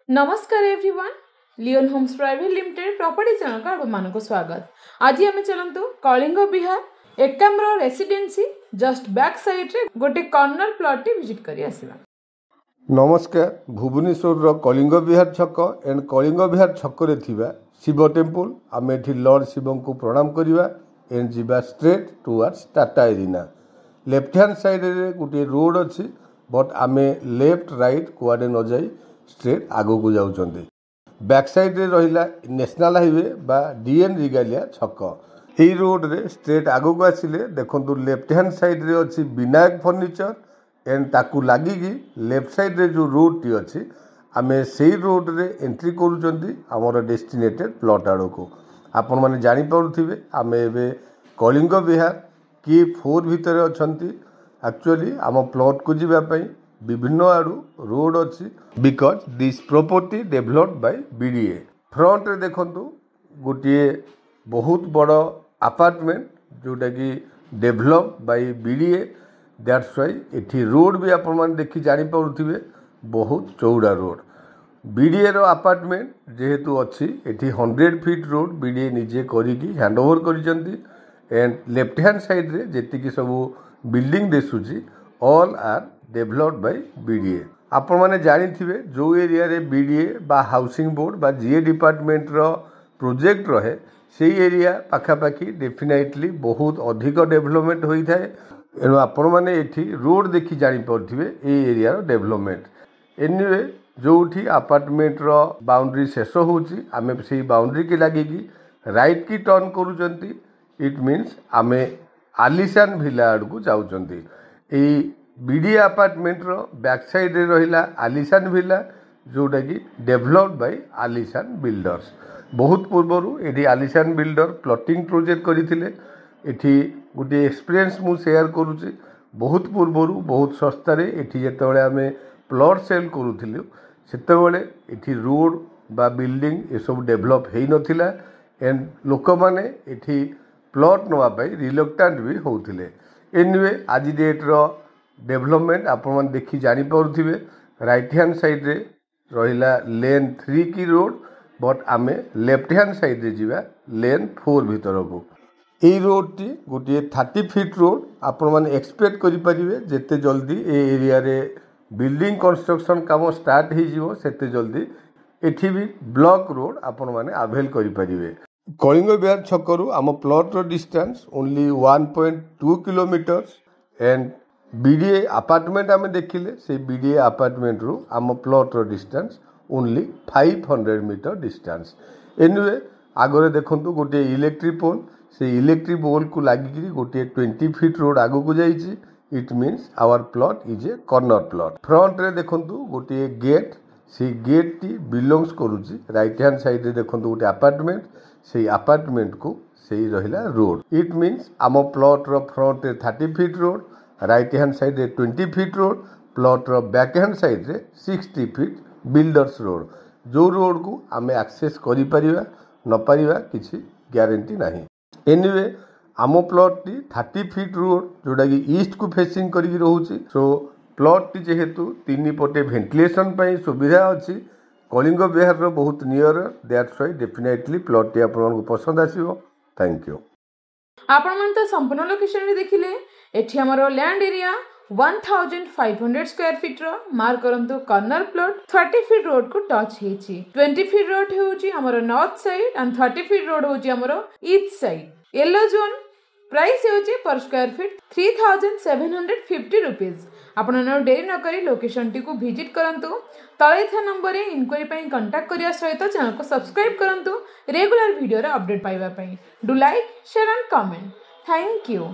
नमस्कार everyone, Leon Homes private limited property channel का आप स्वागत। आज आम चलतु Kalinga Vihar Ekamra residency just back side रे गोटे कॉर्नर प्लॉट विजिट करी आसीबा। नमस्कार। भुवनेश्वर कलिंग विहार छक एंड कलिंग विहार छक रे थिबा शिव टेम्पल आम एठी लॉर्ड शिव को प्रणाम करिवा एंड जीवा straight towards Tata arena. Left hand side रे गोटे रोड अच्छी बट आमे लेफ्ट राइट कुआडे न जाई स्ट्रेट आगो को जाउछंती। बैक साइड रे रहिला नेशनल हाईवे बा डीएन रिगालिया छक। एई रोड रे स्ट्रेट आगो को आसिले देखंतु लेफ्ट हैंड साइड रे अच्छी विनायक फर्निचर एंड ताकू लागिकी लेफ्ट साइड रे जो रोड टी अच्छी आमे सेई रोड रे एंट्री करूचंती हमर डेस्टिनेटेड प्लॉट आड़ो को। आपण माने जानि पारुथिबे आमे एबे कलिंग विहार की 4 भितर अछंती। एक्चुअली आम प्लॉट को जीवा पई विभिन्न आड़ू रोड अच्छी because this property developed by BDA. Front रे देखंतु गोटे बहुत बड़ अपार्टमेंट जोटा कि develop by BDA. That's why एठी रोड भी आपण मान देखि जानि पारुथिबे बहुत चौड़ा रोड। बीडीए रो अपार्टमेंट जेहेतु अच्छी एठी 100 फीट रोड बीडीए निजे करिकी हैंडओवर करिसंती एंड लेफ्ट हैंड साइड रे जेतिकी सब बिल्डिंग दिसुची all are developed by BDA. आपण माने जानिथिबे जो एरिया रे बीडीए बा हाउसिंग बोर्ड बा जीए डिपार्टमेंट रो प्रोजेक्ट रहे सेई एरिया पाखापाखी डेफिनेटली बहुत अधिक डेवलपमेंट होई थाए। एनो आपण माने एठी रोड देखि जानि पारथिबे ए एरिया रो डेवलपमेंट। एनीवे जोठी अपार्टमेंट रो बाउंड्री शेष होउची आमे सेई बाउंड्री के लागी की राइट की टर्न करूचंती। इट मीन्स आमे आलिशान विला आड़ को जाउचंती। एई बीडीए अपार्टमेंट रो बैक साइड रे रहिला आलिशान विला जोटा कि डेवलप्ड बाय आलिशान बिल्डर्स। बहुत पूर्वरु एठी आलिशान बिल्डर प्लॉटिंग प्रोजेक्ट करिथिले। एठी गोटे एक्सपीरियंस मु शेयर करूची। बहुत पूर्वरु बहुत सस्ता रे एठी जेतेबेले आमे प्लॉट सेल करूथिलु सेतेबेले एठी रोड बा बिल्डिंग ए सब डेवलप हेई नथिला एंड लोक माने एठी प्लॉट नवा पाई रिलक्टेंट भी होउथिले। एनीवे आज डेट रो डेवलपमेंट आपण मन देखि जानि पारुथिबे राइट हैंड साइड रे रहिला लेन 3 की रोड बट आमे लेफ्ट हैंड साइड रे जीवा लेन 4 भीतर को। एई रोड टी गोटे 30 फीट रोड आपण मन एक्सपेक्ट करि परिबे जेते जल्दी ए एरिया रे बिल्डिंग कंस्ट्रक्शन काम स्टार्ट हे जिवो सेते जल्दी एठी भी ब्लॉक रोड आपण माने अवेल करि परिबे। कलिंग विहार छकरू आम प्लॉट रो distance only 1.2 kilometres and BDA apartment आम देखिले से बीडीए अपार्टमेंट रू आम प्लॉट रो distance only 500 metre distance. Anyway आगरे देखंतु गोटे इलेक्ट्रिक पोल से इलेक्ट्रिक पोल को लागिकी गोटे 20 फीट रोड आगो को जाइछि। It means our plot is a corner plot. Front रे देखंतु गोटे गेट से गेट टी बिलोंग्स करूछि राइट हैंड साइड रे देखंतु गोटे अपार्टमेंट से अपार्टमेंट को सही रहिला रोड। इट मीन्स आम प्लॉट रो फ्रंट रे 30 feet road right hand side रे 20 फीट रोड प्लॉट रो बैक हैंड साइड रे 60 फीट बिल्डर्स रोड। जो रोड को आमे एक्सेस करि परिबा न परिबा किछि गारंटी नाही। एनीवे आम प्लॉट टी 30 फीट रोड जोटा कि ईस्ट को फेसिंग करिक रहउछि। सो प्लॉट टी जेहेतु तीन पटे वेंटिलेशन पई सुविधा अछि कलिंग विहार रो बहुत near. That's why definitely plot T आपन को पसंद आसीबो। Thank you. आपण मन तो संपूर्ण लोकेशन रे देखिले। एठी हमरो लैंड एरिया 1500 स्क्वायर फीट रो मार्क करंतु कॉर्नर प्लॉट 30 फीट रोड को टच हेछि। 20 फीट रोड हेउची हमरो north side and 30 feet road होची हमरो east side. Yellow zone price हेउची पर स्क्वायर फीट 3750 रुपीस। आपण न डेरी न करी लोकेशन टी को विजिट करंतु। तळे था नंबर रे इंक्वायरी पई कांटेक्ट करिया सहित चैनल को सब्सक्राइब करंतु रेगुलर वीडियो रे अपडेट पाइबा पई। Do like share and comment. Thank you.